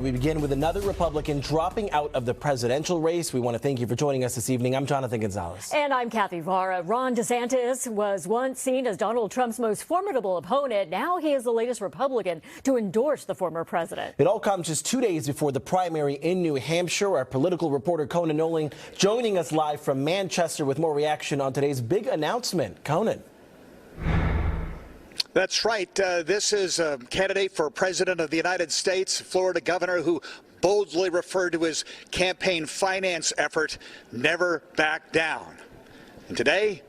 We begin with another Republican dropping out of the presidential race. We want to thank you for joining us this evening. I'm Jonathan Gonzalez. And I'm Kathy Vara. Ron DeSantis was once seen as Donald Trump's most formidable opponent. Now he is the latest Republican to endorse the former president. It all comes just 2 days before the primary in New Hampshire. Our political reporter Conan Nolan joining us live from Manchester with more reaction on today's big announcement. Conan. That's right. This is a candidate for president of the United States, Florida governor, who boldly referred to his campaign finance effort, never back down. And today,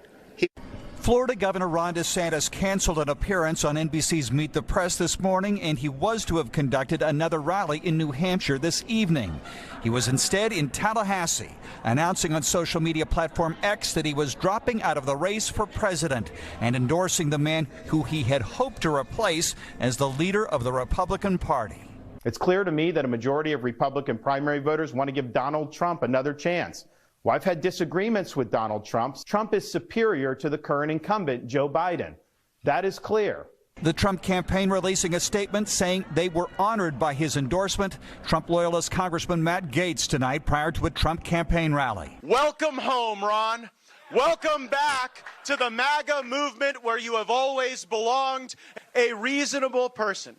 Florida Governor Ron DeSantis canceled an appearance on NBC's Meet the Press this morning, and he was to have conducted another rally in New Hampshire this evening. He was instead in Tallahassee, announcing on social media platform X that he was dropping out of the race for president and endorsing the man who he had hoped to replace as the leader of the Republican Party. It's clear to me that a majority of Republican primary voters want to give Donald Trump another chance. Well, I've had disagreements with Donald Trump. Trump is superior to the current incumbent, Joe Biden. That is clear. The Trump campaign releasing a statement saying they were honored by his endorsement. Trump loyalist Congressman Matt Gaetz tonight prior to a Trump campaign rally. Welcome home, Ron. Welcome back to the MAGA movement where you have always belonged. A reasonable person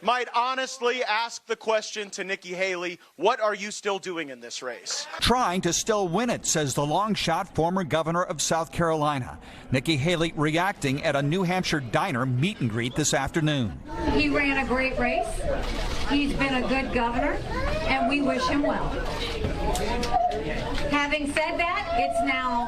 might honestly ask the question to Nikki Haley, what are you still doing in this race? Trying to still win it, says the long shot former governor of South Carolina. Nikki Haley reacting at a New Hampshire diner meet and greet this afternoon. He ran a great race. He's been a good governor, and we wish him well. Having said that, it's now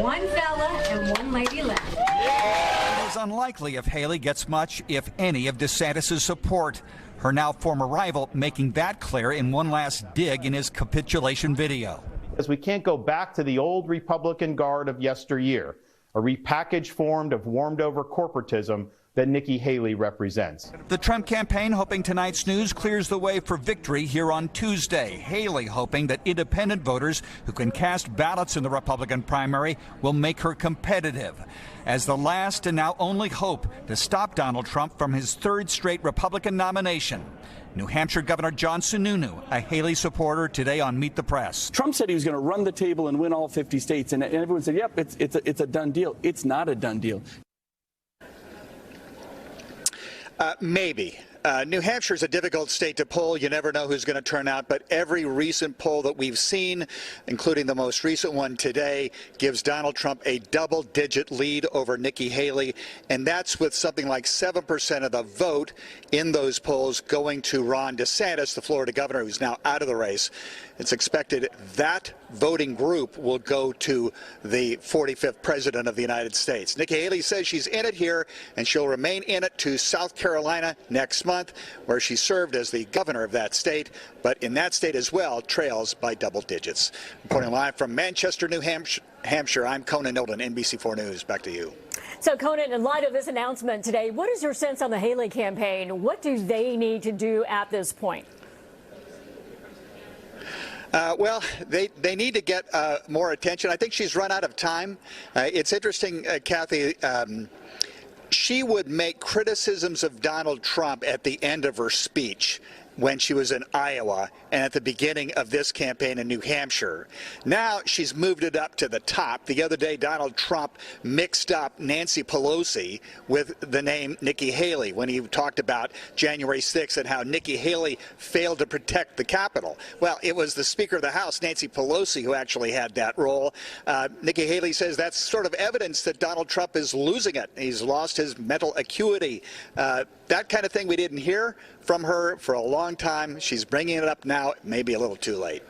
one fella and one lady left. It is unlikely if Haley gets much, if any, of DeSantis' support. Her now former rival making that clear in one last dig in his capitulation video. As we can't go back to the old Republican guard of yesteryear, a repackaged form of warmed-over corporatism that Nikki Haley represents. The Trump campaign hoping tonight's news clears the way for victory here on Tuesday. Haley hoping that independent voters who can cast ballots in the Republican primary will make her competitive as the last and now only hope to stop Donald Trump from his third straight Republican nomination. New Hampshire Governor John Sununu, a Haley supporter, today on Meet the Press. Trump said he was going to run the table and win all 50 states, and everyone said, yep, it's a done deal. It's not a done deal. Maybe. New Hampshire is a difficult state to poll. You never know who's going to turn out, but every recent poll that we've seen, including the most recent one today, gives Donald Trump a double-digit lead over Nikki Haley, and that's with something like 7% of the vote in those polls going to Ron DeSantis, the Florida governor, who's now out of the race. It's expected that voting group will go to the 45th president of the United States. Nikki Haley says she's in it here, and she'll remain in it to South Carolina next month, where she served as the governor of that state, but in that state as well, trails by double digits. Reporting live from Manchester, New Hampshire, I'm Conan Nolan, NBC4 News. Back to you. So, Conan, in light of this announcement today, what is your sense on the Haley campaign? What do they need to do at this point? Well, they need to get more attention. I think she's run out of time. It's interesting, Kathy, she would make criticisms of Donald Trump at the end of her speech when she was in Iowa and at the beginning of this campaign in New Hampshire. Now she's moved it up to the top. The other day, Donald Trump mixed up Nancy Pelosi with the name Nikki Haley when he talked about January 6th and how Nikki Haley failed to protect the Capitol. Well, it was the Speaker of the House, Nancy Pelosi, who actually had that role. Nikki Haley says that's sort of evidence that Donald Trump is losing it. He's lost his mental acuity. That kind of thing we didn't hear from her for a long time. She's bringing it up now, maybe a little too late.